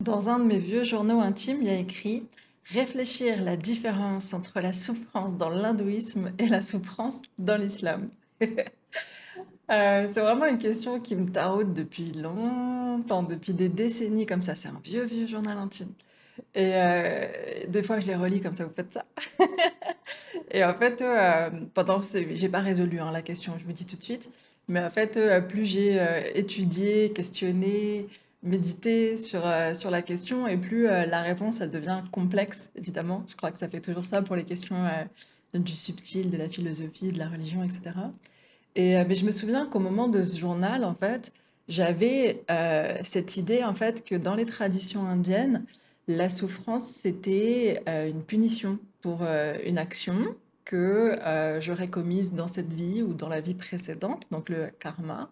Dans un de mes vieux journaux intimes, il y a écrit réfléchir la différence entre la souffrance dans l'hindouisme et la souffrance dans l'islam. C'est vraiment une question qui me taraude depuis longtemps, depuis des décennies comme ça. C'est un vieux, vieux journal intime. Et des fois, je les relis comme ça, vous faites ça. Et en fait, j'ai pas résolu hein, la question, je vous dis tout de suite. Mais en fait, plus j'ai étudié, questionné, médité sur la question, et plus la réponse, elle devient complexe, évidemment. Je crois que ça fait toujours ça pour les questions du subtil, de la philosophie, de la religion, etc. Mais je me souviens qu'au moment de ce journal, en fait, j'avais cette idée, en fait, que dans les traditions indiennes, la souffrance, c'était une punition pour une action que j'aurais commise dans cette vie ou dans la vie précédente, donc le karma,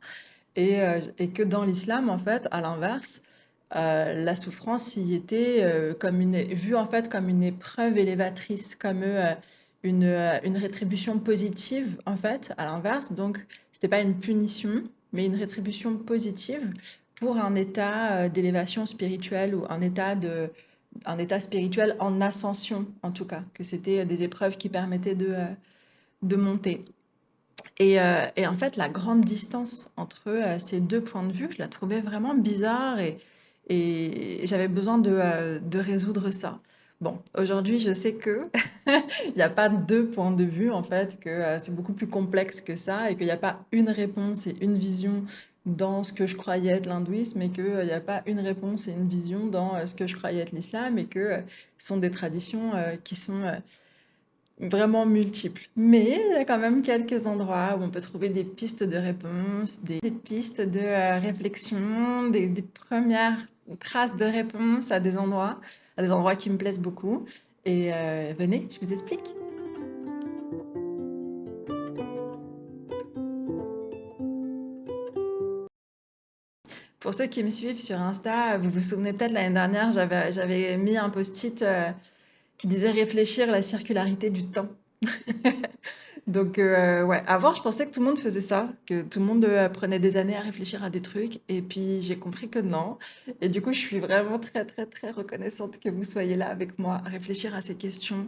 et que dans l'islam, en fait, à l'inverse, la souffrance y était vue en fait comme une épreuve élévatrice, comme une rétribution positive, en fait, à l'inverse. Donc, c'était pas une punition, mais une rétribution positive pour un état d'élévation spirituelle ou un état spirituel en ascension, en tout cas, que c'était des épreuves qui permettaient de monter. Et en fait, la grande distance entre ces deux points de vue, je la trouvais vraiment bizarre et j'avais besoin de résoudre ça. Bon, aujourd'hui, je sais que il n'y a pas deux points de vue, en fait, que c'est beaucoup plus complexe que ça et qu'il n'y a pas une réponse et une vision dans ce que je croyais être l'hindouisme et qu'il n'y a pas une réponse et une vision dans ce que je croyais être l'islam et que ce sont des traditions qui sont vraiment multiples. Mais il y a quand même quelques endroits où on peut trouver des pistes de réponse, des pistes de réflexion, des premières traces de réponse à des endroits qui me plaisent beaucoup. Et venez, je vous explique. Pour ceux qui me suivent sur Insta, vous vous souvenez peut-être l'année dernière, j'avais mis un post-it qui disait réfléchir la circularité du temps. Donc, ouais, avant, je pensais que tout le monde faisait ça, que tout le monde prenait des années à réfléchir à des trucs, et puis j'ai compris que non. Et du coup, je suis vraiment très, très, très reconnaissante que vous soyez là avec moi à réfléchir à ces questions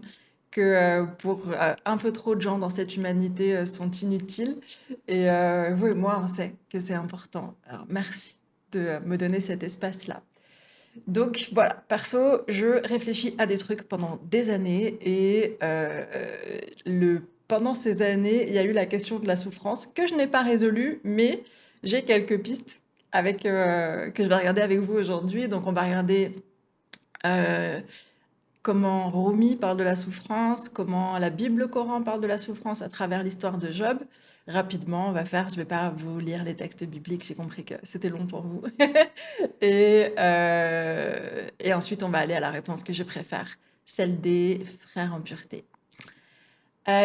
que pour un peu trop de gens dans cette humanité sont inutiles. Et vous et moi, on sait que c'est important. Alors, merci de me donner cet espace-là. Donc voilà, perso, je réfléchis à des trucs pendant des années et pendant ces années, il y a eu la question de la souffrance que je n'ai pas résolue, mais j'ai quelques pistes que je vais regarder avec vous aujourd'hui. Donc on va regarder euh, comment Rumi parle de la souffrance, comment la Bible, le Coran parle de la souffrance à travers l'histoire de Job. Rapidement, je vais pas vous lire les textes bibliques, j'ai compris que c'était long pour vous. Et ensuite, on va aller à la réponse que je préfère, celle des frères en pureté.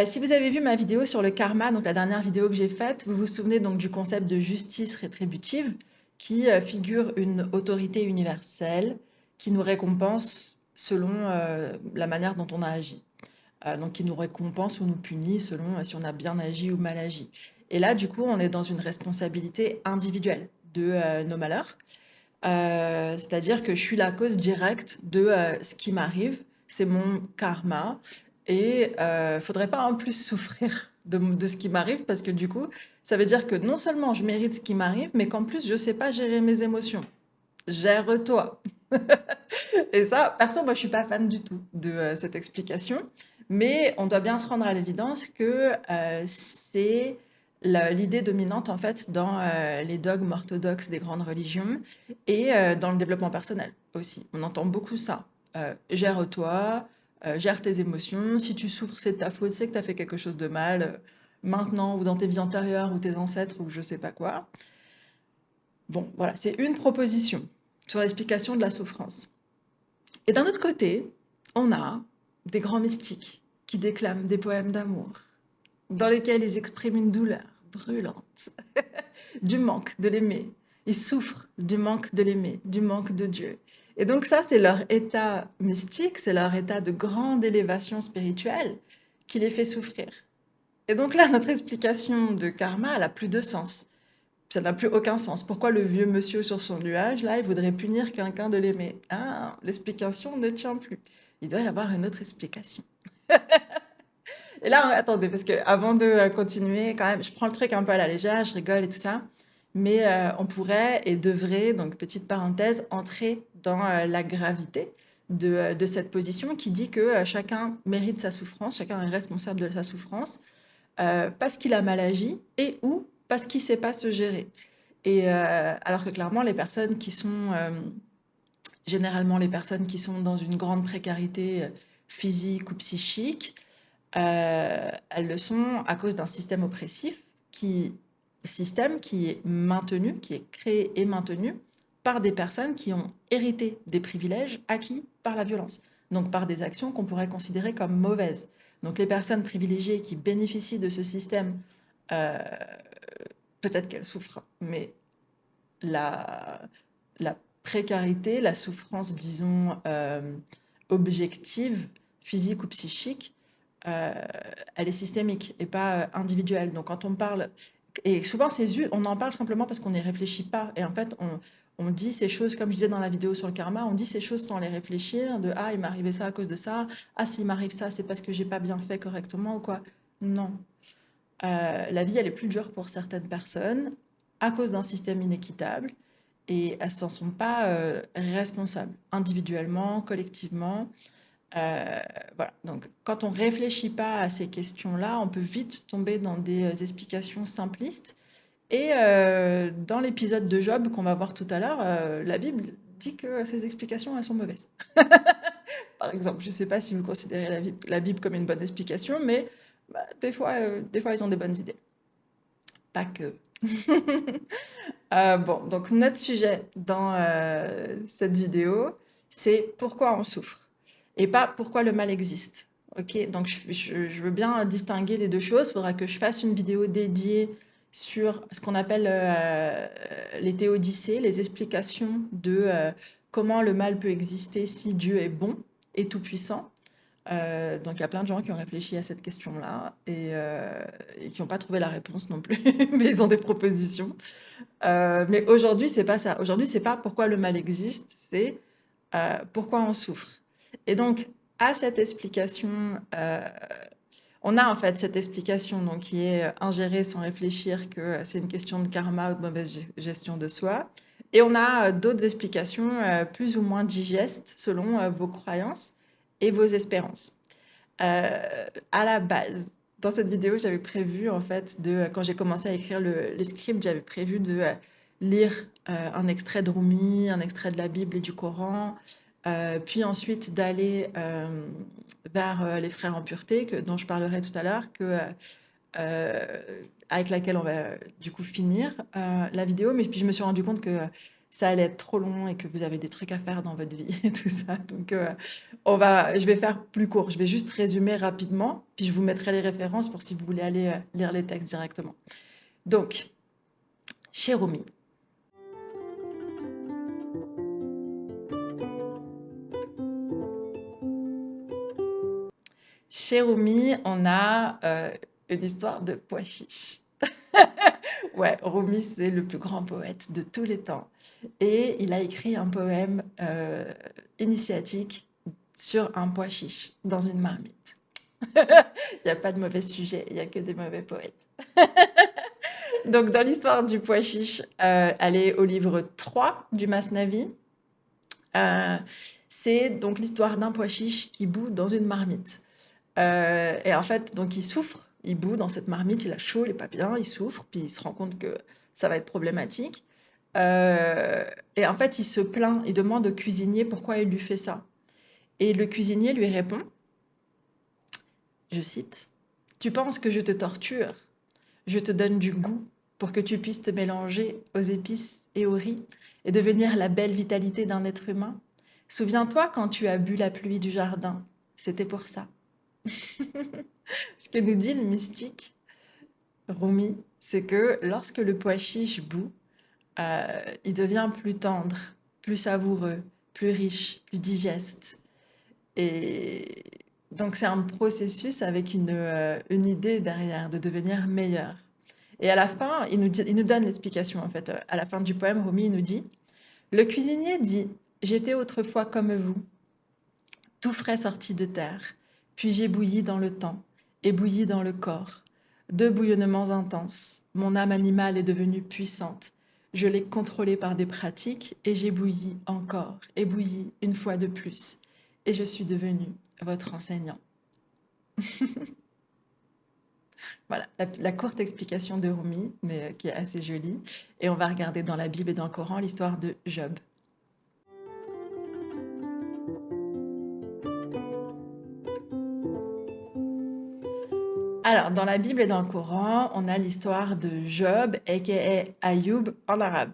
Si vous avez vu ma vidéo sur le karma, donc la dernière vidéo que j'ai faite, vous vous souvenez donc du concept de justice rétributive qui figure une autorité universelle qui nous récompense selon la manière dont on a agi. Donc qui nous récompense ou nous punit selon si on a bien agi ou mal agi. Et là, du coup, on est dans une responsabilité individuelle de nos malheurs. C'est-à-dire que je suis la cause directe de ce qui m'arrive, c'est mon karma, et faudrait pas en plus souffrir de ce qui m'arrive, parce que du coup, ça veut dire que non seulement je mérite ce qui m'arrive, mais qu'en plus, je sais pas gérer mes émotions. Gère-toi. Et ça, perso, moi, je suis pas fan du tout de cette explication, mais on doit bien se rendre à l'évidence que c'est l'idée dominante en fait dans les dogmes orthodoxes des grandes religions et dans le développement personnel aussi. On entend beaucoup ça. Gère-toi, gère tes émotions. Si tu souffres, c'est de ta faute, c'est que tu as fait quelque chose de mal maintenant ou dans tes vies antérieures ou tes ancêtres ou je sais pas quoi. Bon, voilà, c'est une proposition sur l'explication de la souffrance. Et d'un autre côté, on a des grands mystiques qui déclament des poèmes d'amour, dans lesquels ils expriment une douleur brûlante du manque de l'aimer. Ils souffrent du manque de l'aimer, du manque de Dieu. Et donc ça, c'est leur état mystique, c'est leur état de grande élévation spirituelle qui les fait souffrir. Et donc là, notre explication de karma, elle a plus de sens. Ça n'a plus aucun sens. Pourquoi le vieux monsieur sur son nuage, là, il voudrait punir quelqu'un de l'aimer? Ah, l'explication ne tient plus. Il doit y avoir une autre explication. Et là, attendez, parce que avant de continuer, quand même, je prends le truc un peu à la légère, je rigole et tout ça, mais on pourrait et devrait, donc petite parenthèse, entrer dans la gravité de cette position qui dit que chacun mérite sa souffrance, chacun est responsable de sa souffrance, parce qu'il a mal agi et ou parce qu'il ne sait pas se gérer. Et alors que clairement, les personnes qui sont, généralement les personnes qui sont dans une grande précarité physique ou psychique, elles le sont à cause d'un système oppressif système qui est maintenu, qui est créé et maintenu par des personnes qui ont hérité des privilèges acquis par la violence, donc par des actions qu'on pourrait considérer comme mauvaises. Donc les personnes privilégiées qui bénéficient de ce système, euh, peut-être qu'elles souffrent, mais la, la précarité, la souffrance, disons, objective, physique ou psychique, euh, elle est systémique et pas individuelle. Donc quand on parle, et souvent on en parle simplement parce qu'on n'y réfléchit pas. Et en fait, on dit ces choses, comme je disais dans la vidéo sur le karma, on dit ces choses sans les réfléchir, de ah, il m'est arrivé ça à cause de ça, ah, s'il m'arrive ça, c'est parce que j'ai pas bien fait correctement ou quoi. Non. La vie, elle est plus dure pour certaines personnes à cause d'un système inéquitable et elles s'en sont pas responsables individuellement, collectivement. Euh, voilà. Donc, quand on réfléchit pas à ces questions-là, on peut vite tomber dans des explications simplistes. Et dans l'épisode de Job qu'on va voir tout à l'heure, la Bible dit que ces explications, elles sont mauvaises. Par exemple, je ne sais pas si vous considérez la Bible comme une bonne explication, mais bah, des fois, ils ont des bonnes idées. Pas que. Bon, donc notre sujet dans cette vidéo, c'est pourquoi on souffre et pas pourquoi le mal existe. Ok, donc je veux bien distinguer les deux choses. Il faudra que je fasse une vidéo dédiée sur ce qu'on appelle les théodicées, les explications de comment le mal peut exister si Dieu est bon et tout-puissant. Donc il y a plein de gens qui ont réfléchi à cette question-là et qui n'ont pas trouvé la réponse non plus, mais ils ont des propositions. Mais aujourd'hui, c'est pas ça. Aujourd'hui, c'est pas pourquoi le mal existe, c'est pourquoi on souffre. Et donc, à cette explication, on a en fait cette explication donc, qui est ingérée sans réfléchir que c'est une question de karma ou de mauvaise gestion de soi. Et on a d'autres explications plus ou moins digestes selon vos croyances et vos espérances. À la base, dans cette vidéo, j'avais prévu, en fait, quand j'ai commencé à écrire le script, j'avais prévu de lire un extrait de Rumi, un extrait de la Bible et du Coran, puis ensuite d'aller vers les frères en pureté, dont je parlerai tout à l'heure, avec laquelle on va du coup finir la vidéo. Mais puis je me suis rendu compte que ça allait être trop long et que vous avez des trucs à faire dans votre vie et tout ça. Donc je vais faire plus court. Je vais juste résumer rapidement, puis je vous mettrai les références pour si vous voulez aller lire les textes directement. Donc, chez Rumi. Chez Rumi, on a une histoire de pois chiche. Ouais, Rumi, c'est le plus grand poète de tous les temps. Et il a écrit un poème initiatique sur un pois chiche dans une marmite. Il n'y a pas de mauvais sujet, il n'y a que des mauvais poètes. Donc, dans l'histoire du pois chiche, elle est au livre 3 du Masnavi. C'est donc l'histoire d'un pois chiche qui bout dans une marmite. Et en fait, donc il souffre, il bout dans cette marmite, il a chaud, il n'est pas bien, il souffre, puis il se rend compte que ça va être problématique. Et en fait, il se plaint, il demande au cuisinier pourquoi il lui fait ça. Et le cuisinier lui répond, je cite, tu penses que je te torture? Je te donne du goût pour que tu puisses te mélanger aux épices et au riz et devenir la belle vitalité d'un être humain. Souviens-toi quand tu as bu la pluie du jardin, c'était pour ça. Ce que nous dit le mystique Rumi, c'est que lorsque le pois chiche bout, il devient plus tendre, plus savoureux, plus riche, plus digeste. Et donc c'est un processus avec une idée derrière, de devenir meilleur. Et à la fin, il nous donne l'explication, en fait. À la fin du poème, Rumi, il nous dit, le cuisinier dit, j'étais autrefois comme vous, tout frais sorti de terre, puis j'ai bouilli dans le temps, et bouilli dans le corps. Deux bouillonnements intenses, mon âme animale est devenue puissante. Je l'ai contrôlée par des pratiques, et j'ai bouilli encore, et bouilli une fois de plus. Et je suis devenu votre enseignant. Voilà, la courte explication de Rumi, mais qui est assez jolie. Et on va regarder dans la Bible et dans le Coran l'histoire de Job. Alors, dans la Bible et dans le Coran, on a l'histoire de Job, aka Ayoub en arabe.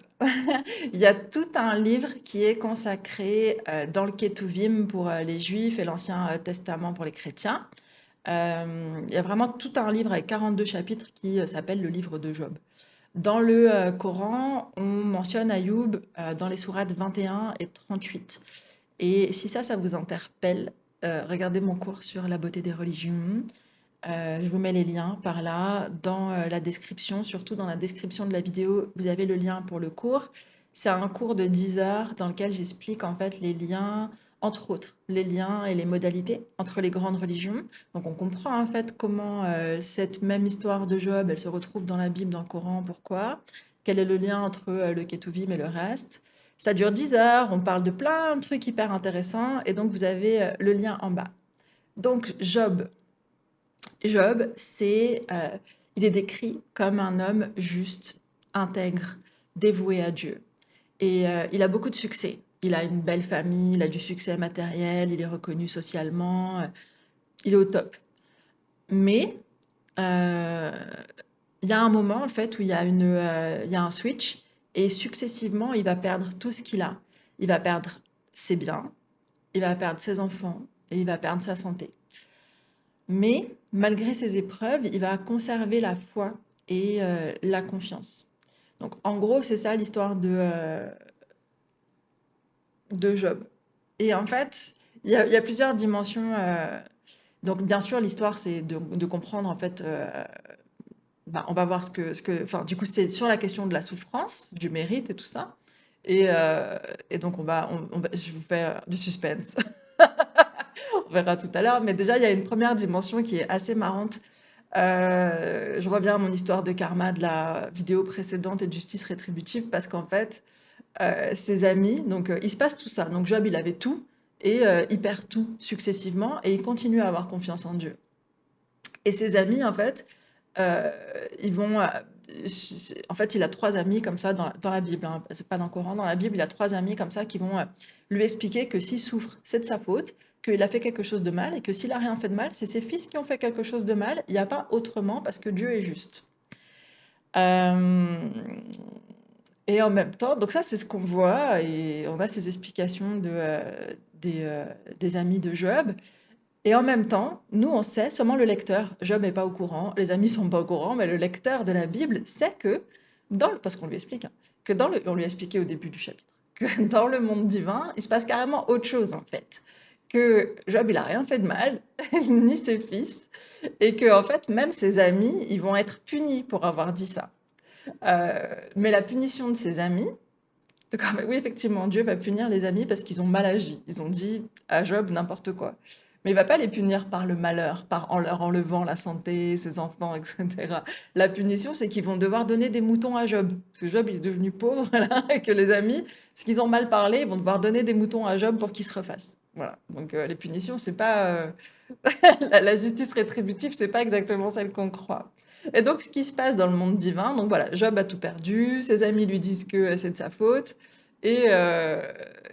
Il y a tout un livre qui est consacré dans le Ketuvim pour les Juifs et l'Ancien Testament pour les chrétiens. Il y a vraiment tout un livre avec 42 chapitres qui s'appelle le livre de Job. Dans le Coran, on mentionne Ayoub dans les sourates 21 et 38. Et si ça vous interpelle, regardez mon cours sur la beauté des religions. Je vous mets les liens par là dans la description, surtout dans la description de la vidéo, vous avez le lien pour le cours. C'est un cours de 10 heures dans lequel j'explique en fait les liens, entre autres, les liens et les modalités entre les grandes religions. Donc on comprend en fait comment cette même histoire de Job, elle se retrouve dans la Bible, dans le Coran, pourquoi, quel est le lien entre le Ketuvim et le reste. Ça dure 10 heures, on parle de plein de trucs hyper intéressants et donc vous avez le lien en bas. Donc Job, il est décrit comme un homme juste, intègre, dévoué à Dieu. Et il a beaucoup de succès. Il a une belle famille, il a du succès matériel, il est reconnu socialement, il est au top. Mais euh, il y a un moment en fait où il y a un switch et successivement il va perdre tout ce qu'il a. Il va perdre ses biens, il va perdre ses enfants et il va perdre sa santé. Mais malgré ces épreuves, il va conserver la foi et la confiance. Donc en gros, c'est ça l'histoire de Job. Et en fait, il y a plusieurs dimensions. Donc bien sûr, l'histoire, c'est de comprendre en fait. On va voir enfin, du coup, c'est sur la question de la souffrance, du mérite et tout ça. Et donc je vous fais du suspense. On verra tout à l'heure. Mais déjà, il y a une première dimension qui est assez marrante. Je reviens à mon histoire de karma de la vidéo précédente et de justice rétributive parce qu'en fait, ses amis, donc il se passe tout ça. Donc Job, il avait tout et il perd tout successivement et il continue à avoir confiance en Dieu. Et ses amis, en fait, euh, ils vont. En fait, il a trois amis comme ça dans la Bible, hein, c'est pas dans le Coran, dans la Bible, il a trois amis comme ça qui vont lui expliquer que s'il souffre, c'est de sa faute, qu'il a fait quelque chose de mal et que s'il a rien fait de mal, c'est ses fils qui ont fait quelque chose de mal. Il n'y a pas autrement parce que Dieu est juste. Euh, et en même temps, donc ça, c'est ce qu'on voit et on a ces explications des amis de Job. Et en même temps, nous, on sait, seulement le lecteur, Job n'est pas au courant, les amis sont pas au courant, mais le lecteur de la Bible sait que, parce qu'on lui explique, hein, on lui a expliqué au début du chapitre, que dans le monde divin, il se passe carrément autre chose en fait. Que Job, il a rien fait de mal, ni ses fils, et que en fait, même ses amis, ils vont être punis pour avoir dit ça. Mais la punition de ses amis, oui, effectivement, Dieu va punir les amis parce qu'ils ont mal agi. Ils ont dit à Job n'importe quoi. Mais il va pas les punir par le malheur, en leur enlevant la santé, ses enfants, etc. La punition, c'est qu'ils vont devoir donner des moutons à Job. Parce que Job, il est devenu pauvre, là, et que les amis, ce qu'ils ont mal parlé, ils vont devoir donner des moutons à Job pour qu'il se refasse. Voilà. Donc les punitions, c'est pas la justice rétributive, c'est pas exactement celle qu'on croit. Et donc, ce qui se passe dans le monde divin, donc voilà, Job a tout perdu, ses amis lui disent que c'est de sa faute, et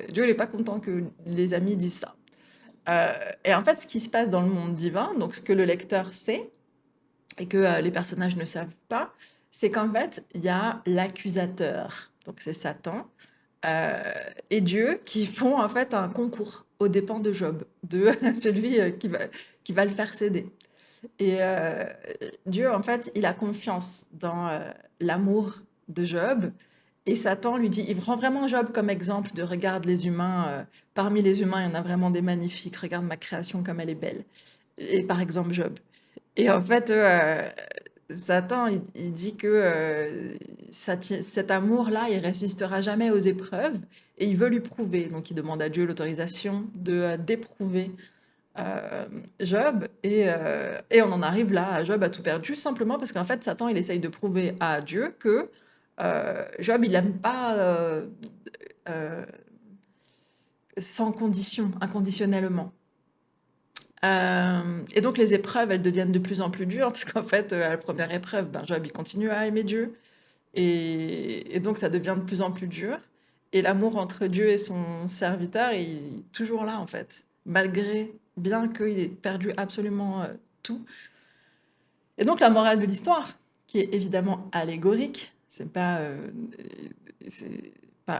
Dieu n'est pas content que les amis disent ça. Et en fait, ce qui se passe dans le monde divin, donc ce que le lecteur sait, et que les personnages ne savent pas, c'est qu'en fait, il y a l'accusateur, donc c'est Satan, et Dieu qui font en fait un concours aux dépens de Job, de celui qui va le faire céder. Et Dieu, en fait, il a confiance dans l'amour de Job. Et Satan lui dit, il prend vraiment Job comme exemple de regarde les humains, parmi les humains, il y en a vraiment des magnifiques, regarde ma création comme elle est belle. Et par exemple Job. Et en fait, Satan, il dit que cet amour-là, il résistera jamais aux épreuves et il veut lui prouver. Donc il demande à Dieu l'autorisation d'éprouver euh, Job et on en arrive là, à Job a tout perdu, simplement parce qu'en fait, Satan, il essaye de prouver à Dieu que Job, il n'aime pas euh, sans condition, inconditionnellement. Et donc les épreuves, elles deviennent de plus en plus dures parce qu'en fait, à la première épreuve, ben, Job, il continue à aimer Dieu et donc ça devient de plus en plus dur. Et l'amour entre Dieu et son serviteur est toujours là en fait, malgré bien qu'il ait perdu absolument tout. Et donc la morale de l'histoire, qui est évidemment allégorique, c'est pas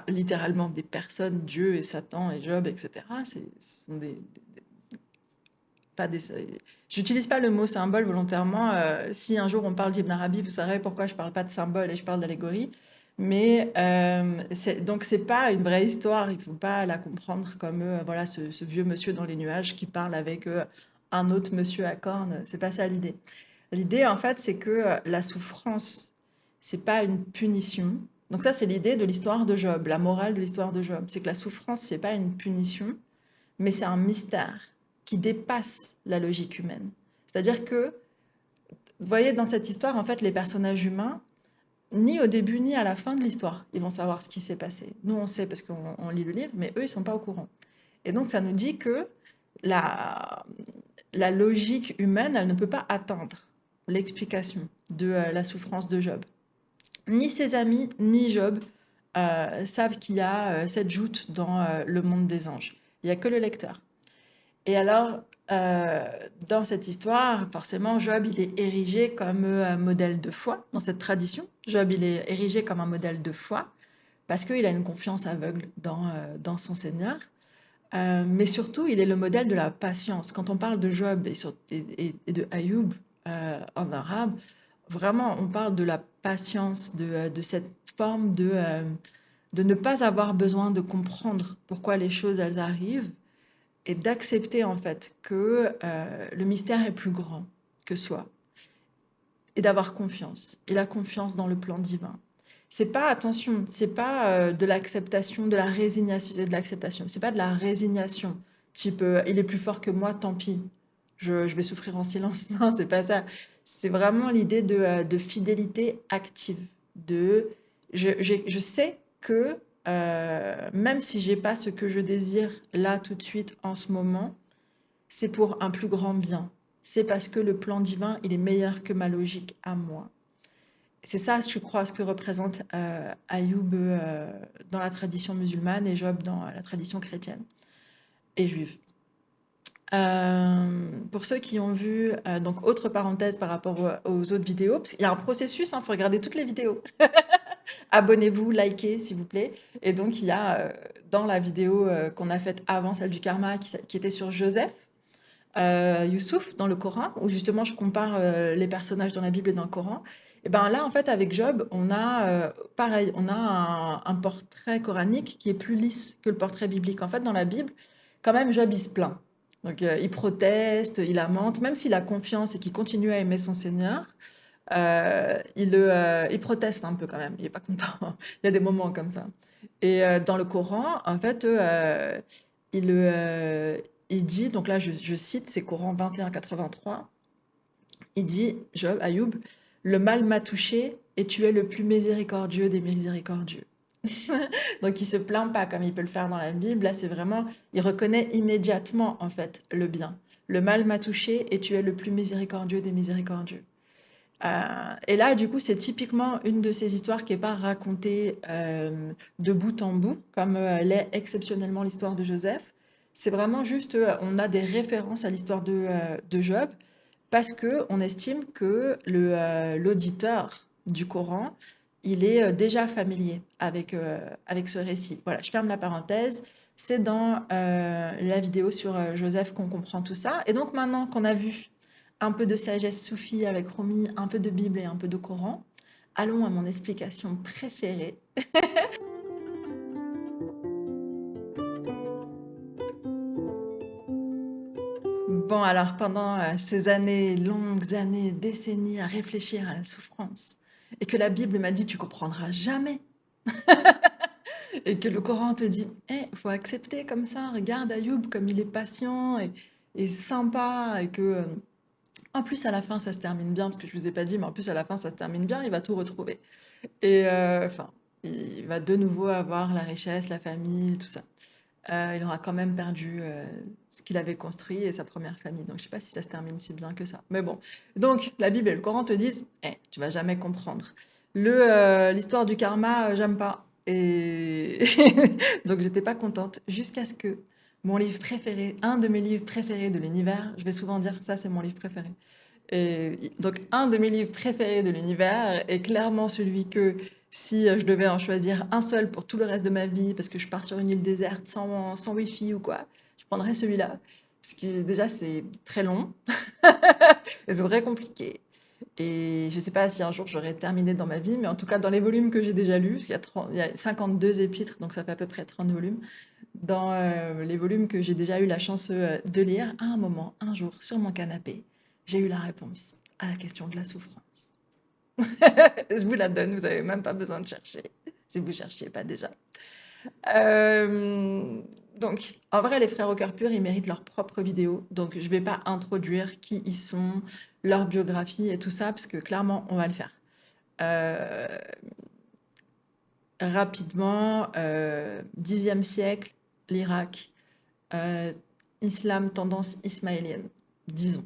littéralement des personnes, Dieu et Satan et Job, etc. Ce sont pas des, j'utilise pas le mot symbole volontairement. Si un jour on parle d'Ibn Arabi, vous saurez pourquoi je parle pas de symbole et je parle d'allégorie. Mais donc c'est pas une vraie histoire. Il faut pas la comprendre comme voilà ce vieux monsieur dans les nuages qui parle avec un autre monsieur à cornes. C'est pas ça l'idée. L'idée en fait c'est que la souffrance c'est pas une punition. Donc ça c'est l'idée de l'histoire de Job. La morale de l'histoire de Job, c'est que la souffrance c'est pas une punition, mais c'est un mystère qui dépasse la logique humaine. C'est-à-dire que, vous voyez, dans cette histoire, en fait, les personnages humains, ni au début ni à la fin de l'histoire, ils vont savoir ce qui s'est passé. Nous, on sait parce qu'on lit le livre, mais eux, ils ne sont pas au courant. Et donc, ça nous dit que la, la logique humaine, elle ne peut pas atteindre l'explication de la souffrance de Job. Ni ses amis, ni Job savent qu'il y a cette joute dans le monde des anges. Il n'y a que le lecteur. Et alors, euh, dans cette histoire, forcément, Job, il est érigé comme un modèle de foi dans cette tradition. Job, il est érigé comme un modèle de foi parce qu'il a une confiance aveugle dans son Seigneur. Mais surtout, il est le modèle de la patience. Quand on parle de Job et de Ayoub en arabe, vraiment, on parle de la patience, de cette forme de ne pas avoir besoin de comprendre pourquoi les choses, elles arrivent, et d'accepter en fait que le mystère est plus grand que soi et d'avoir confiance. Et la confiance dans le plan divin. C'est pas, attention, c'est pas de l'acceptation, de la résignation, c'est de l'acceptation. C'est pas de la résignation, type il est plus fort que moi, tant pis, je vais souffrir en silence. Non, c'est pas ça. C'est vraiment l'idée de fidélité active. De, je sais que même si j'ai pas ce que je désire là tout de suite en ce moment, c'est pour un plus grand bien. C'est parce que le plan divin, il est meilleur que ma logique à moi. C'est ça, je crois, ce que représente Ayoub dans la tradition musulmane et Job dans la tradition chrétienne et juive. Pour ceux qui ont vu, donc autre parenthèse par rapport aux autres vidéos, parce qu'il y a un processus, il faut regarder toutes les vidéos. Abonnez-vous, likez s'il vous plaît. Et donc il y a dans la vidéo qu'on a faite avant celle du karma qui était sur Joseph, Youssouf dans le Coran, où justement je compare les personnages dans la Bible et dans le Coran. Et ben là, en fait, avec Job, on a pareil, on a un portrait coranique qui est plus lisse que le portrait biblique. En fait, dans la Bible, quand même, Job, il se plaint. Donc, il proteste, il lamente, même s'il a confiance et qu'il continue à aimer son Seigneur, il proteste un peu quand même. Il n'est pas content. Il y a des moments comme ça. Et dans le Coran, en fait, il, euh, il dit, donc là je cite, c'est Coran 21:83, il dit, Job, Ayoub, le mal m'a touché et tu es le plus miséricordieux des miséricordieux. Donc il se plaint pas comme il peut le faire dans la Bible, là c'est vraiment, il reconnaît immédiatement en fait le bien. Le mal m'a touché et tu es le plus miséricordieux des miséricordieux. Et là, du coup, c'est typiquement une de ces histoires qui n'est pas racontée de bout en bout, comme l'est exceptionnellement l'histoire de Joseph. C'est vraiment juste, on a des références à l'histoire de Job, parce qu'on estime que l'auditeur du Coran, il est déjà familier avec ce récit. Voilà, je ferme la parenthèse. C'est dans la vidéo sur Joseph qu'on comprend tout ça. Et donc maintenant qu'on a vu un peu de sagesse soufie avec Romy, un peu de Bible et un peu de Coran, allons à mon explication préférée. Bon, alors pendant ces années, longues années, décennies à réfléchir à la souffrance, et que la Bible m'a dit, tu comprendras jamais, et que le Coran te dit, il faut accepter comme ça, regarde Ayoub comme il est patient et sympa, et que en plus à la fin ça se termine bien, parce que je vous ai pas dit, mais en plus à la fin ça se termine bien, il va tout retrouver. Et enfin, il va de nouveau avoir la richesse, la famille, tout ça. Il aura quand même perdu ce qu'il avait construit et sa première famille. Donc, je sais pas si ça se termine si bien que ça. Mais bon. Donc, la Bible et le Coran te disent, tu vas jamais comprendre. L'histoire du karma, j'aime pas. Et donc, j'étais pas contente jusqu'à ce que mon livre préféré, un de mes livres préférés de l'univers, je vais souvent dire que ça, c'est mon livre préféré. Et donc, un de mes livres préférés de l'univers est clairement celui que, si je devais en choisir un seul pour tout le reste de ma vie, parce que je pars sur une île déserte sans wifi ou quoi, je prendrais celui-là. Parce que déjà, c'est très long et c'est très compliqué. Et je sais pas si un jour j'aurais terminé dans ma vie, mais en tout cas, dans les volumes que j'ai déjà lus, parce qu'il y a, il y a 52 épîtres, donc ça fait à peu près 30 volumes, dans les volumes que j'ai déjà eu la chance de lire, à un moment, un jour, sur mon canapé, j'ai eu la réponse à la question de la souffrance. Je vous la donne, vous n'avez même pas besoin de chercher, si vous ne cherchiez pas déjà. Donc, en vrai, les frères au cœur pur, ils méritent leur propre vidéo. Donc, je ne vais pas introduire qui ils sont, leur biographie et tout ça, parce que clairement, on va le faire. Euh, Rapidement, 10e siècle, l'Irak, euh, islam tendance ismaélienne, disons.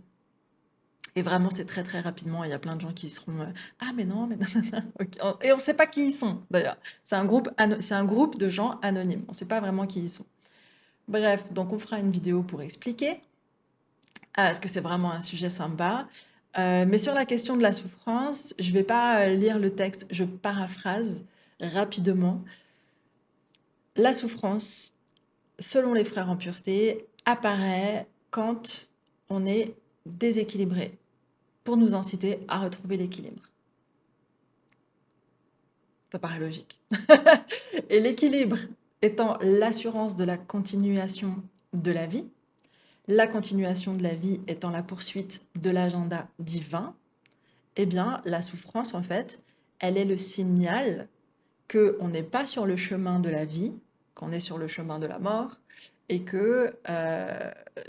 Et vraiment, c'est très très rapidement. Il y a plein de gens qui seront ah mais non, mais non, non, non. Ok. Et on ne sait pas qui ils sont d'ailleurs. C'est un groupe de gens anonymes. On ne sait pas vraiment qui ils sont. Bref, donc on fera une vidéo pour expliquer. Est-ce que c'est vraiment un sujet sympa? Mais sur la question de la souffrance, je ne vais pas lire le texte, je paraphrase rapidement. La souffrance, selon les frères en pureté, apparaît quand on est déséquilibré, pour nous inciter à retrouver l'équilibre. Ça paraît logique. Et l'équilibre étant l'assurance de la continuation de la vie, la continuation de la vie étant la poursuite de l'agenda divin, eh bien, la souffrance, en fait, elle est le signal qu'on n'est pas sur le chemin de la vie, qu'on est sur le chemin de la mort, et que,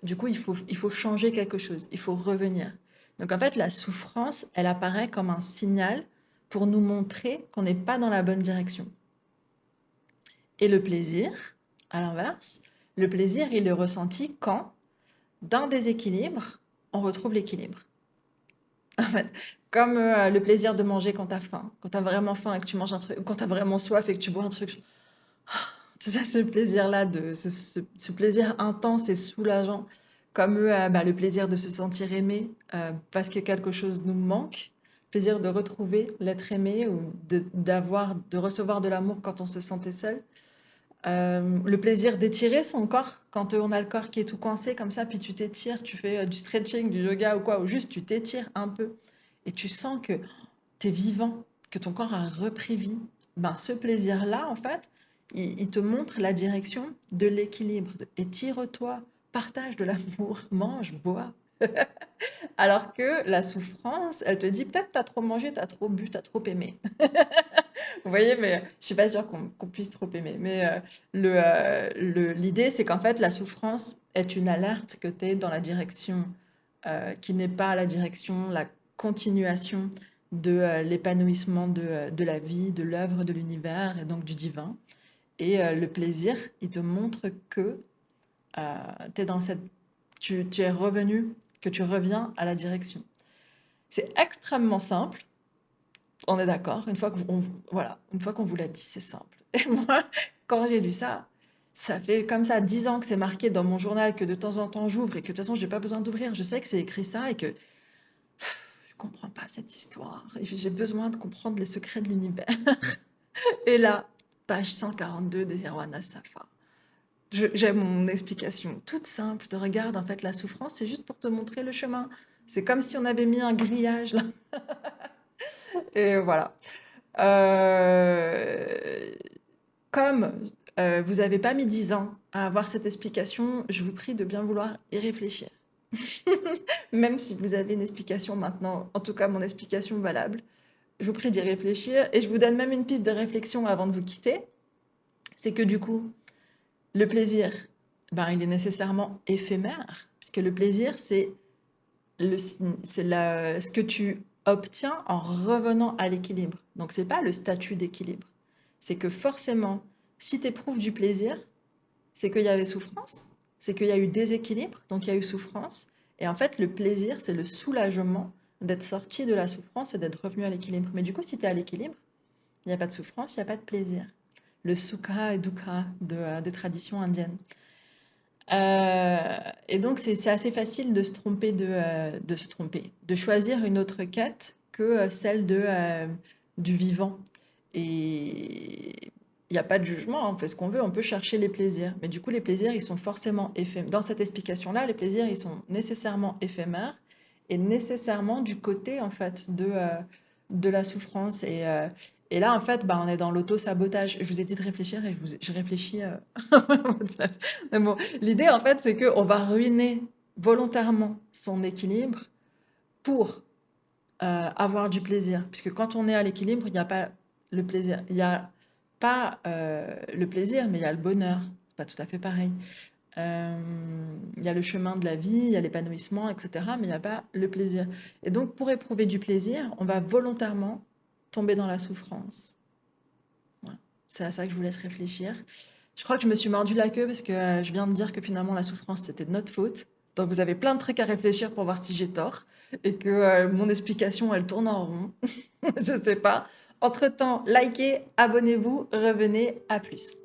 du coup, il faut changer quelque chose, il faut revenir. Donc, en fait, la souffrance, elle apparaît comme un signal pour nous montrer qu'on n'est pas dans la bonne direction. Et le plaisir, à l'inverse, le plaisir, il est ressenti quand, d'un déséquilibre, on retrouve l'équilibre. En fait, comme le plaisir de manger quand tu as faim, quand tu as vraiment faim et que tu manges un truc, quand tu as vraiment soif et que tu bois un truc. C'est ça, ce plaisir-là, ce plaisir intense et soulageant, comme bah, le plaisir de se sentir aimé parce que quelque chose nous manque, le plaisir de retrouver l'être aimé ou de recevoir de l'amour quand on se sentait seul. Le plaisir d'étirer son corps quand on a le corps qui est tout coincé comme ça, puis tu t'étires, tu fais du stretching, du yoga ou quoi, ou juste tu t'étires un peu et tu sens que tu es vivant, que ton corps a repris vie. Ben, ce plaisir-là, en fait, il te montre la direction de l'équilibre. Étire-toi, partage de l'amour, mange, bois. Alors que la souffrance, elle te dit peut-être t'as trop mangé, t'as trop bu, t'as trop aimé. Vous voyez, mais je suis pas sûre qu'on puisse trop aimer. Mais l'idée, c'est qu'en fait, la souffrance est une alerte que tu es dans la direction qui n'est pas la direction, la continuation de l'épanouissement de la vie, de l'œuvre de l'univers et donc du divin. Et le plaisir, il te montre que t'es dans cette, tu es revenu, que tu reviens à la direction. C'est extrêmement simple, on est d'accord. Voilà, une fois qu'on vous l'a dit, c'est simple. Et moi, quand j'ai lu ça, ça fait comme ça 10 ans que c'est marqué dans mon journal que de temps en temps j'ouvre et que de toute façon, j'ai pas besoin d'ouvrir. Je sais que c'est écrit ça et que je comprends pas cette histoire. J'ai besoin de comprendre les secrets de l'univers. Et là, page 142 des Irwana Safa. J'ai mon explication toute simple de regarde, en fait, la souffrance, c'est juste pour te montrer le chemin. C'est comme si on avait mis un grillage là. Et voilà. Euh, Comme vous n'avez pas mis 10 ans à avoir cette explication, je vous prie de bien vouloir y réfléchir. Même si vous avez une explication maintenant, en tout cas mon explication valable, je vous prie d'y réfléchir et je vous donne même une piste de réflexion avant de vous quitter. C'est que du coup, le plaisir, ben, il est nécessairement éphémère, puisque le plaisir, ce que tu obtiens en revenant à l'équilibre. Donc, c'est pas le statut d'équilibre. C'est que forcément, si tu éprouves du plaisir, c'est qu'il y avait souffrance, c'est qu'il y a eu déséquilibre, donc il y a eu souffrance. Et en fait, le plaisir, c'est le soulagement d'être sorti de la souffrance et d'être revenu à l'équilibre. Mais du coup, si tu es à l'équilibre, il n'y a pas de souffrance, il n'y a pas de plaisir. Le sukha et dukkha des traditions indiennes. Et donc, c'est assez facile de se tromper, de se tromper, de choisir une autre quête que celle du vivant. Et il n'y a pas de jugement, hein, on fait ce qu'on veut, on peut chercher les plaisirs. Mais du coup, les plaisirs, ils sont forcément éphémères. Dans cette explication-là, les plaisirs, ils sont nécessairement éphémères et nécessairement du côté, en fait, de la souffrance. Et là, en fait, bah, on est dans l'auto-sabotage. Je vous ai dit de réfléchir et je réfléchis à votre place. Mais bon, l'idée, en fait, c'est qu'on va ruiner volontairement son équilibre pour avoir du plaisir. Puisque quand on est à l'équilibre, il n'y a pas le plaisir. Il n'y a pas le plaisir, mais il y a le bonheur. C'est pas tout à fait pareil. Il y a le chemin de la vie, il y a l'épanouissement, etc. Mais il n'y a pas le plaisir. Et donc, pour éprouver du plaisir, on va volontairement tomber dans la souffrance. Voilà. C'est à ça que je vous laisse réfléchir. Je crois que je me suis mordu la queue parce que je viens de dire que finalement la souffrance c'était de notre faute. Donc vous avez plein de trucs à réfléchir pour voir si j'ai tort et que mon explication elle tourne en rond. Je sais pas. Entre-temps, likez, abonnez-vous, revenez, à plus.